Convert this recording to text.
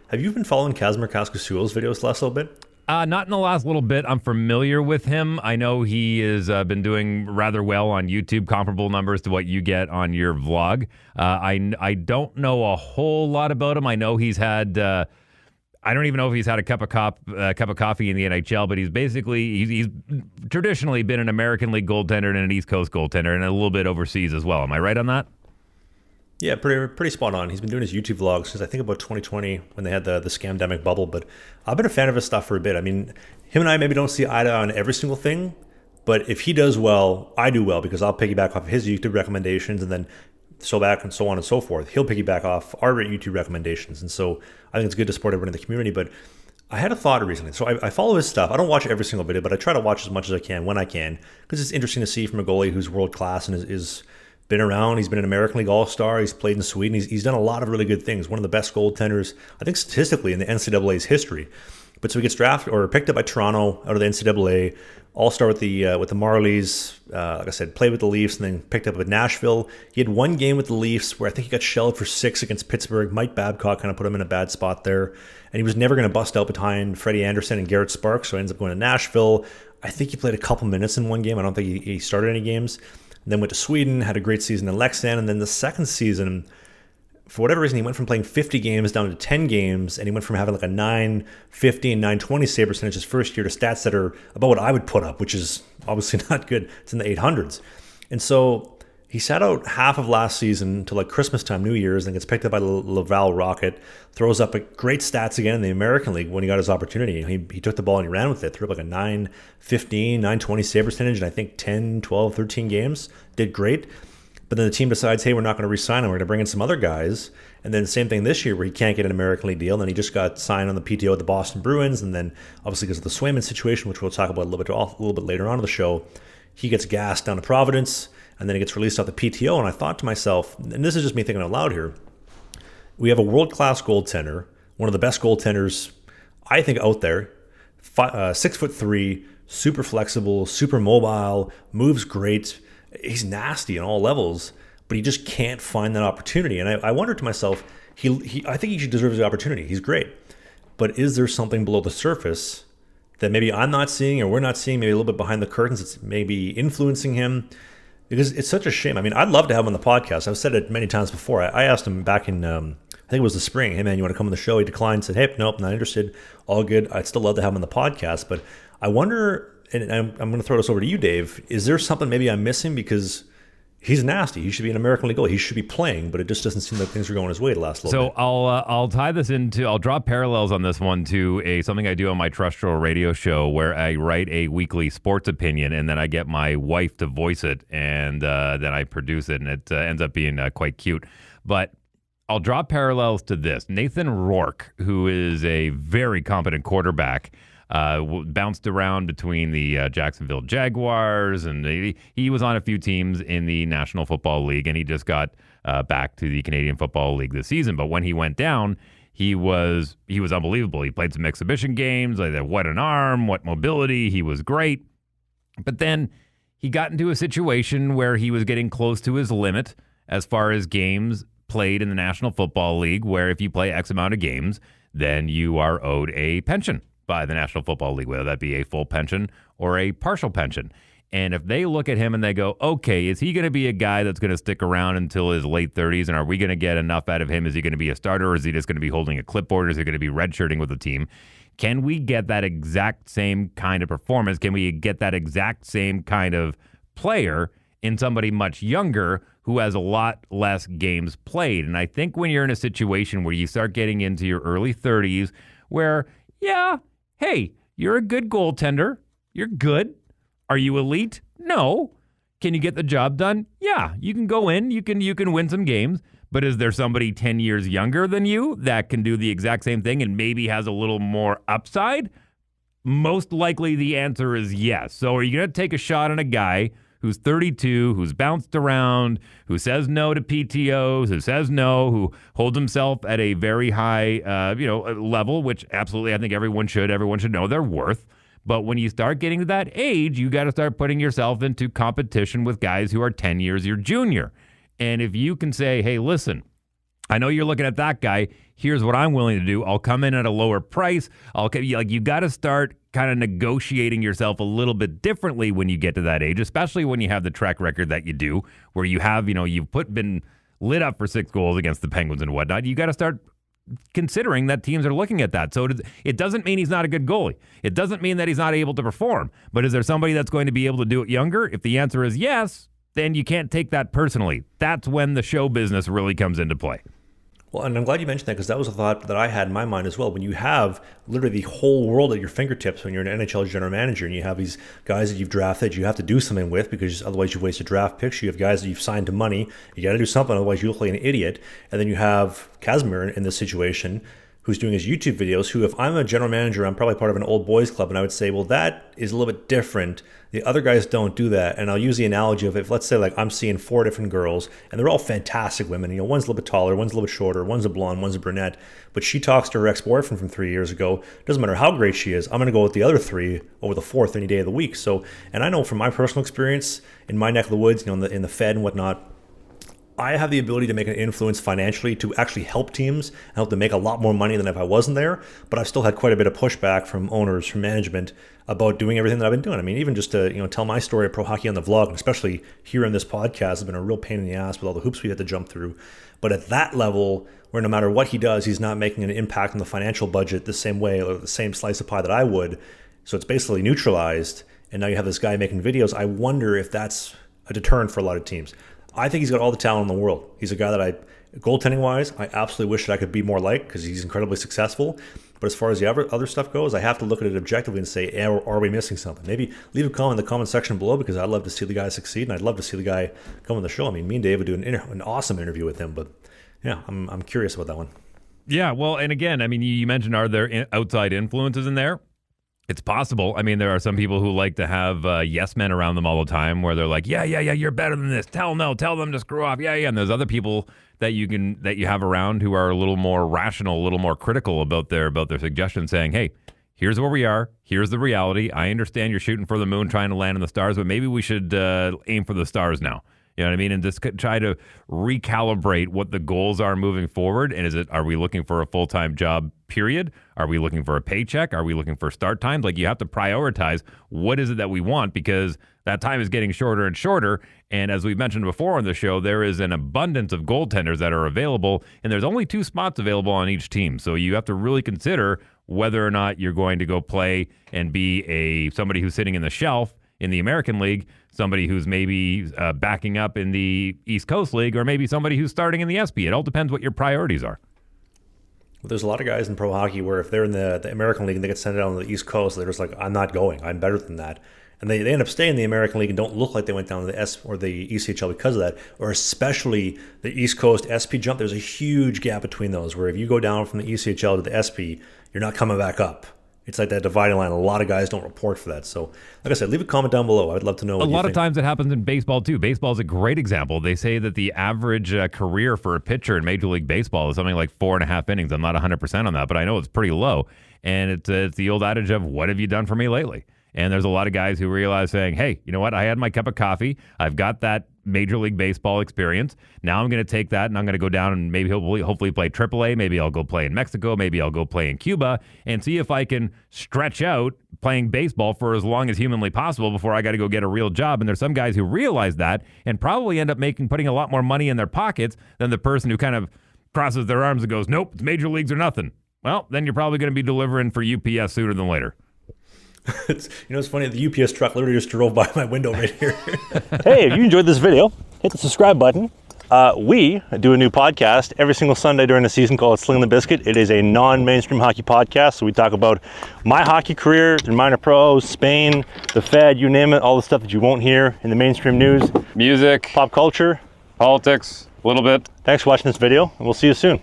Have you been following Kasimir Kaskisuo's videos the last little bit? Not in the last little bit. I'm familiar with him. I know he has been doing rather well on YouTube, comparable numbers to what you get on your vlog. I don't know a whole lot about him. I know he's had. I don't even know if he's had a cup of coffee in the NHL, but he's traditionally been an American League goaltender and an East Coast goaltender, and a little bit overseas as well. Am I right on that? Yeah, pretty spot on. He's been doing his YouTube vlogs since I think about 2020 when they had the scamdemic bubble. But I've been a fan of his stuff for a bit. I mean, him and I maybe don't see eye to eye on every single thing, but if he does well, I do well because I'll piggyback off of his YouTube recommendations and then so back and so on and so forth. He'll piggyback off our YouTube recommendations, and so I think it's good to support everyone in the community. But I had a thought recently. So I follow his stuff. I don't watch every single video, but I try to watch as much as I can when I can because it's interesting to see from a goalie who's world class and is been around. He's been an American League All-Star. He's played in Sweden. He's done a lot of really good things. One of the best goaltenders, I think, statistically in the NCAA's history. But so he gets drafted or picked up by Toronto out of the NCAA. All-Star with the Marlies. Like I said, played with the Leafs and then picked up with Nashville. He had one game with the Leafs where I think he got shelled for 6 against Pittsburgh. Mike Babcock kind of put him in a bad spot there. And he was never going to bust out behind Freddie Anderson and Garrett Sparks, so he ends up going to Nashville. I think he played a couple minutes in one game. I don't think he started any games. Then went to Sweden, had a great season in Leksand, and then the second season, for whatever reason, he went from playing 50 games down to 10 games, and he went from having like a 950 and 920 save percentage his first year to stats that are about what I would put up, which is obviously not good. It's in the 800s. And so he sat out half of last season to like Christmas time, New Year's, and gets picked up by the Laval Rocket, throws up great stats again in the American League when he got his opportunity. He took the ball and he ran with it, threw up like a 915, 920 save percentage in I think 10, 12, 13 games. Did great. But then the team decides, hey, we're not going to re-sign him. We're going to bring in some other guys. And then the same thing this year where he can't get an American League deal. And then he just got signed on the PTO with the Boston Bruins. And then obviously because of the Swayman situation, which we'll talk about a little bit later on in the show, he gets gassed down to Providence. And then he gets released off the PTO. And I thought to myself, and this is just me thinking out loud here, we have a world-class goaltender, one of the best goaltenders, I think, out there, 6'3", super flexible, super mobile, moves great. He's nasty on all levels, but he just can't find that opportunity. And I wondered to myself, I think he deserves the opportunity. He's great. But is there something below the surface that maybe I'm not seeing or we're not seeing, maybe a little bit behind the curtains that's maybe influencing him? Because it's such a shame. I mean, I'd love to have him on the podcast. I've said it many times before. I asked him back in, I think it was the spring, hey, man, you want to come on the show? He declined, said, hey, nope, not interested. All good. I'd still love to have him on the podcast. But I wonder, and I'm going to throw this over to you, Dave, is there something maybe I'm missing? Because he's nasty. He should be an American League goalie. He should be playing, but it just doesn't seem like things are going his way the last little bit. So I'll tie this into, I'll draw parallels on this one to something I do on my terrestrial radio show where I write a weekly sports opinion and then I get my wife to voice it and then I produce it and it ends up being quite cute. But I'll draw parallels to this. Nathan Rourke, who is a very competent quarterback, bounced around between the Jacksonville Jaguars, and he was on a few teams in the National Football League, and he just got back to the Canadian Football League this season. But when he went down, he was unbelievable. He played some exhibition games. Like, what an arm, what mobility. He was great. But then he got into a situation where he was getting close to his limit as far as games played in the National Football League, where if you play X amount of games, then you are owed a pension by the National Football League, whether that be a full pension or a partial pension. And if they look at him and they go, okay, is he going to be a guy that's going to stick around until his late 30s? And are we going to get enough out of him? Is he going to be a starter, or is he just going to be holding a clipboard? Or is he going to be redshirting with the team? Can we get that exact same kind of performance? Can we get that exact same kind of player in somebody much younger who has a lot less games played? And I think when you're in a situation where you start getting into your early 30s where, yeah, hey, you're a good goaltender. You're good. Are you elite? No. Can you get the job done? Yeah, you can go in. You can win some games. But is there somebody 10 years younger than you that can do the exact same thing and maybe has a little more upside? Most likely the answer is yes. So are you going to take a shot on a guy who's 32, who's bounced around, who says no to PTOs, who says no, who holds himself at a very high level, which absolutely I think everyone should know their worth. But when you start getting to that age, you got to start putting yourself into competition with guys who are 10 years your junior. And if you can say, hey, listen, I know you're looking at that guy. Here's what I'm willing to do. I'll come in at a lower price. You got to start kind of negotiating yourself a little bit differently when you get to that age, especially when you have the track record that you do, where you have, you've been lit up for 6 goals against the Penguins and whatnot. You got to start considering that teams are looking at that. So it doesn't mean he's not a good goalie. It doesn't mean that he's not able to perform. But is there somebody that's going to be able to do it younger? If the answer is yes, then you can't take that personally. That's when the show business really comes into play. Well, and I'm glad you mentioned that, because that was a thought that I had in my mind as well. When you have literally the whole world at your fingertips, when you're an NHL general manager and you have these guys that you've drafted, you have to do something with, because otherwise you've wasted draft picks. You have guys that you've signed to money. You got to do something, otherwise you look like an idiot. And then you have Kasimir in this situation, who's doing his YouTube videos, who, if I'm a general manager, I'm probably part of an old boys club, and I would say, well, that is a little bit different. The other guys don't do that. And I'll use the analogy of, if let's say like I'm seeing 4 different girls and they're all fantastic women. One's a little bit taller, one's a little bit shorter, one's a blonde, one's a brunette, but she talks to her ex-boyfriend from 3 years ago. Doesn't matter how great she is, I'm going to go with the other 3 over the 4th any day of the week. So, and I know from my personal experience in my neck of the woods, in the Fed and whatnot, I have the ability to make an influence financially to actually help teams, help them make a lot more money than if I wasn't there. But I've still had quite a bit of pushback from owners, from management, about doing everything that I've been doing. I mean, even just to tell my story of Pro Hockey on the Vlog, and especially here in this podcast, has been a real pain in the ass with all the hoops we had to jump through. But at that level, where no matter what he does, he's not making an impact on the financial budget the same way, or the same slice of pie that I would. So it's basically neutralized. And now you have this guy making videos. I wonder if that's a deterrent for a lot of teams. I think he's got all the talent in the world. He's a guy that goaltending wise, I absolutely wish that I could be more like, because he's incredibly successful. But as far as the other stuff goes, I have to look at it objectively and say, are we missing something? Maybe leave a comment in the comment section below, because I'd love to see the guy succeed, and I'd love to see the guy come on the show. I mean, me and Dave would do an awesome interview with him, but yeah, I'm curious about that one. Yeah, well, and again, I mean, you mentioned, are there outside influences in there? It's possible. I mean, there are some people who like to have yes men around them all the time, where they're like, yeah, you're better than this. Tell them to screw off. Yeah. And there's other people that you have around who are a little more rational, a little more critical about their suggestions, saying, hey, here's where we are. Here's the reality. I understand you're shooting for the moon, trying to land in the stars, but maybe we should aim for the stars now. You know what I mean? And just try to recalibrate what the goals are moving forward. And are we looking for a full-time job, period? Are we looking for a paycheck? Are we looking for start times? Like, you have to prioritize what is it that we want, because that time is getting shorter and shorter. And as we've mentioned before on the show, there is an abundance of goaltenders that are available, and there's only 2 spots available on each team. So you have to really consider whether or not you're going to go play and be somebody who's sitting in the shelf in the American League, somebody who's maybe backing up in the East Coast League, or maybe somebody who's starting in the SP. It all depends what your priorities are. Well, there's a lot of guys in pro hockey where if they're in the American League and they get sent out on the East Coast, they're just like, I'm not going. I'm better than that. And they end up staying in the American League and don't look like they went down to the S or the ECHL because of that, or especially the East Coast SP jump. There's a huge gap between those, where if you go down from the ECHL to the SP, you're not coming back up. It's like that dividing line. A lot of guys don't report for that. So, like I said, leave a comment down below. I'd love to know what you think. A lot of times it happens in baseball, too. Baseball is a great example. They say that the average career for a pitcher in Major League Baseball is something like 4.5 innings. I'm not 100% on that, but I know it's pretty low. And it's the old adage of, what have you done for me lately? And there's a lot of guys who realize, saying, hey, you know what? I had my cup of coffee. I've got that Major League Baseball experience. Now I'm going to take that and I'm going to go down and maybe hopefully play AAA. Maybe I'll go play in Mexico. Maybe I'll go play in Cuba and see if I can stretch out playing baseball for as long as humanly possible before I got to go get a real job. And there's some guys who realize that and probably end up putting a lot more money in their pockets than the person who kind of crosses their arms and goes, nope, it's major leagues or nothing. Well, then you're probably going to be delivering for UPS sooner than later. It's funny, the UPS truck literally just drove by my window right here. Hey, if you enjoyed this video, hit the subscribe button. We do a new podcast every single Sunday during the season called Sling the Biscuit. It is a non-mainstream hockey podcast, so we talk about my hockey career, the minor pros, Spain, the Fed, you name it, all the stuff that you won't hear in the mainstream news. Music, pop culture, politics, a little bit. Thanks for watching this video, and we'll see you soon.